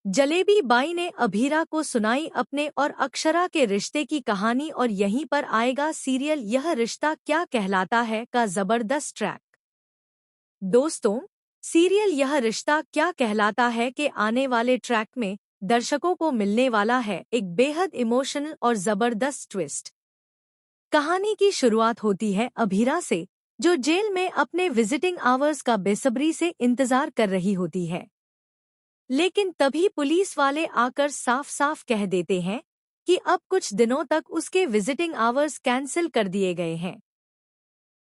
Jalebi by ने अभीरा को सुनाई अपने और अक्षरा के रिश्ते की कहानी और यहीं पर आएगा सीरियल यह रिश्ता क्या कहलाता है का जबरदस्त ट्रैक। दोस्तों, सीरियल यह रिश्ता क्या कहलाता है के आने वाले ट्रैक में दर्शकों को मिलने वाला है एक बेहद इमोशनल और जबरदस्त ट्विस्ट। कहानी की शुरुआत होती है अभीरा से, जो जेल में अपने विजिटिंग आवर्स का बेसब्री से इंतजार कर रही होती है। लेकिन तभी पुलिस वाले आकर साफ साफ कह देते हैं कि अब कुछ दिनों तक उसके विजिटिंग आवर्स कैंसिल कर दिए गए हैं।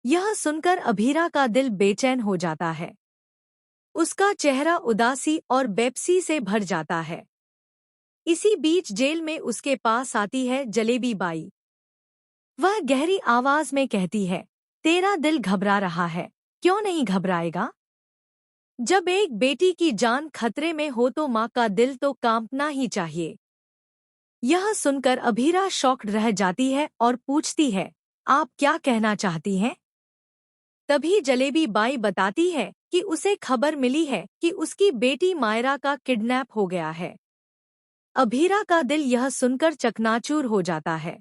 यह सुनकर अभीरा का दिल बेचैन हो जाता है। उसका चेहरा उदासी और बेपसी से भर जाता है। इसी बीच जेल में उसके पास आती है जलेबी बाई। वह गहरी आवाज में कहती है, तेरा दिल घबरा रहा है, क्यों नहीं घबराएगा? जब एक बेटी की जान खतरे में हो तो माँ का दिल तो कांपना ही चाहिए। यह सुनकर अभीरा शॉक्ड रह जाती है और पूछती है, आप क्या कहना चाहती हैं? तभी जलेबी बाई बताती है कि उसे खबर मिली है कि उसकी बेटी मायरा का किडनैप हो गया है। अभीरा का दिल यह सुनकर चकनाचूर हो जाता है।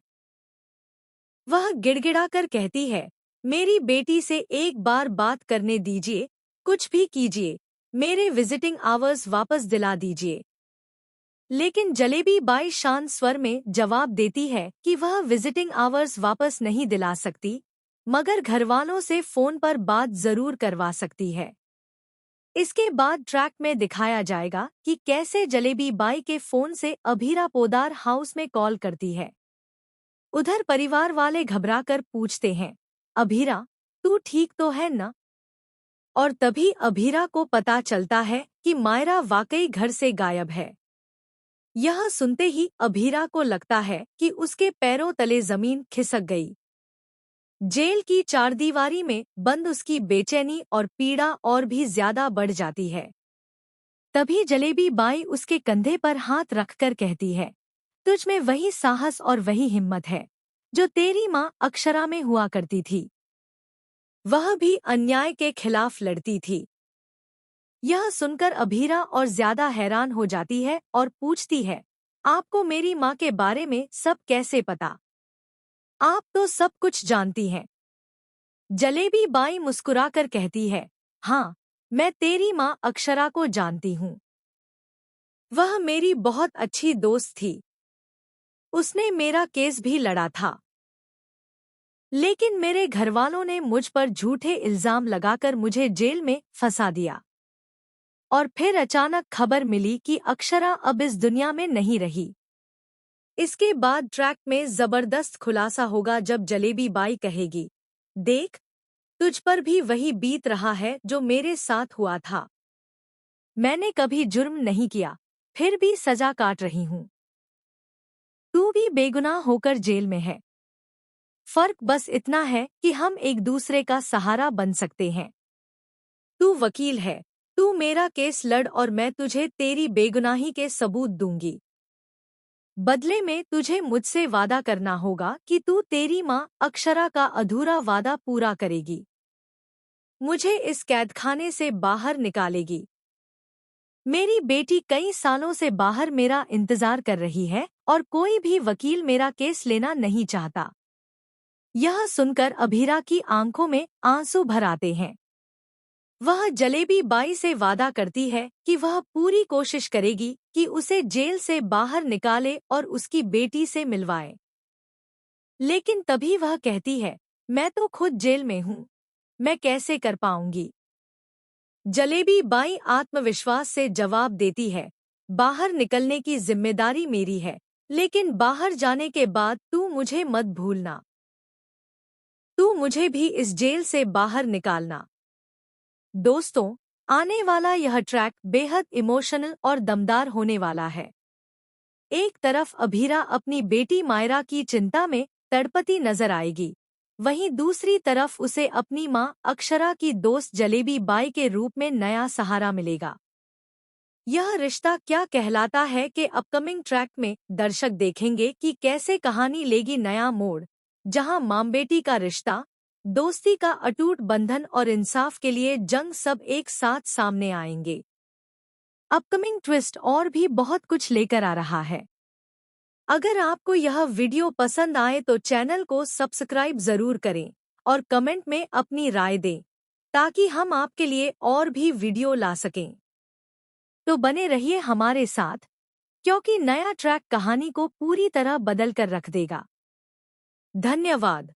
वह गिड़गिड़ाकर कहती है, मेरी बेटी से एक बार बात करने दीजिए, कुछ भी कीजिए, मेरे विजिटिंग आवर्स वापस दिला दीजिए। लेकिन जलेबी बाई शांत स्वर में जवाब देती है कि वह विजिटिंग आवर्स वापस नहीं दिला सकती, मगर घरवालों से फोन पर बात जरूर करवा सकती है। इसके बाद ट्रैक में दिखाया जाएगा कि कैसे जलेबी बाई के फोन से अभीरा पोदार हाउस में कॉल करती है। उधर परिवार वाले घबराकर पूछते हैं, अभीरा, तू ठीक तो है ना? और तभी अभीरा को पता चलता है कि मायरा वाकई घर से गायब है। यह सुनते ही अभीरा को लगता है कि उसके पैरों तले जमीन खिसक गई। जेल की चारदीवारी में बंद उसकी बेचैनी और पीड़ा और भी ज्यादा बढ़ जाती है। तभी जलेबी बाई उसके कंधे पर हाथ रखकर कहती है, तुझ में वही साहस और वही हिम्मत है जो तेरी माँ अक्षरा में हुआ करती थी। वह भी अन्याय के खिलाफ लड़ती थी। यह सुनकर अभीरा और ज्यादा हैरान हो जाती है और पूछती है, आपको मेरी माँ के बारे में सब कैसे पता? आप तो सब कुछ जानती हैं। जलेबी बाई मुस्कुराकर कहती है, हाँ, मैं तेरी माँ अक्षरा को जानती हूँ। वह मेरी बहुत अच्छी दोस्त थी। उसने मेरा केस भी लड़ा था। लेकिन मेरे घरवालों ने मुझ पर झूठे इल्जाम लगाकर मुझे जेल में फंसा दिया। और फिर अचानक खबर मिली कि अक्षरा अब इस दुनिया में नहीं रही। इसके बाद ट्रैक में जबरदस्त खुलासा होगा जब जलेबी बाई कहेगी, देख, तुझ पर भी वही बीत रहा है जो मेरे साथ हुआ था। मैंने कभी जुर्म नहीं किया, फिर भी सजा काट रही हूँ। तू भी बेगुनाह होकर जेल में है। फर्क बस इतना है कि हम एक दूसरे का सहारा बन सकते हैं। तू वकील है, तू मेरा केस लड़ और मैं तुझे तेरी बेगुनाही के सबूत दूंगी। बदले में तुझे मुझसे वादा करना होगा कि तू तेरी माँ अक्षरा का अधूरा वादा पूरा करेगी। मुझे इस कैदखाने से बाहर निकालेगी। मेरी बेटी कई सालों से बाहर मेरा इंतजार कर रही है और कोई भी वकील मेरा केस लेना नहीं चाहता। यह सुनकर अभीरा की आंखों में आंसू भर आते हैं। वह जलेबी बाई से वादा करती है कि वह पूरी कोशिश करेगी कि उसे जेल से बाहर निकाले और उसकी बेटी से मिलवाए। लेकिन तभी वह कहती है, मैं तो खुद जेल में हूँ, मैं कैसे कर पाऊंगी? जलेबी बाई आत्मविश्वास से जवाब देती है, बाहर निकलने की जिम्मेदारी मेरी है, लेकिन बाहर जाने के बाद तू मुझे मत भूलना। तू मुझे भी इस जेल से बाहर निकालना। दोस्तों, आने वाला यह ट्रैक बेहद इमोशनल और दमदार होने वाला है। एक तरफ अभीरा अपनी बेटी मायरा की चिंता में तड़पती नजर आएगी, वहीं दूसरी तरफ उसे अपनी मां अक्षरा की दोस्त जलेबी बाई के रूप में नया सहारा मिलेगा। यह रिश्ता क्या कहलाता है कि अपकमिंग ट्रैक में दर्शक देखेंगे कि कैसे कहानी लेगी नया मोड़, जहां मां बेटी का रिश्ता, दोस्ती का अटूट बंधन और इंसाफ के लिए जंग सब एक साथ सामने आएंगे। अपकमिंग ट्विस्ट और भी बहुत कुछ लेकर आ रहा है। अगर आपको यह वीडियो पसंद आए तो चैनल को सब्सक्राइब जरूर करें और कमेंट में अपनी राय दें ताकि हम आपके लिए और भी वीडियो ला सकें। तो बने रहिए हमारे साथ, क्योंकि नया ट्रैक कहानी को पूरी तरह बदल कर रख देगा। धन्यवाद।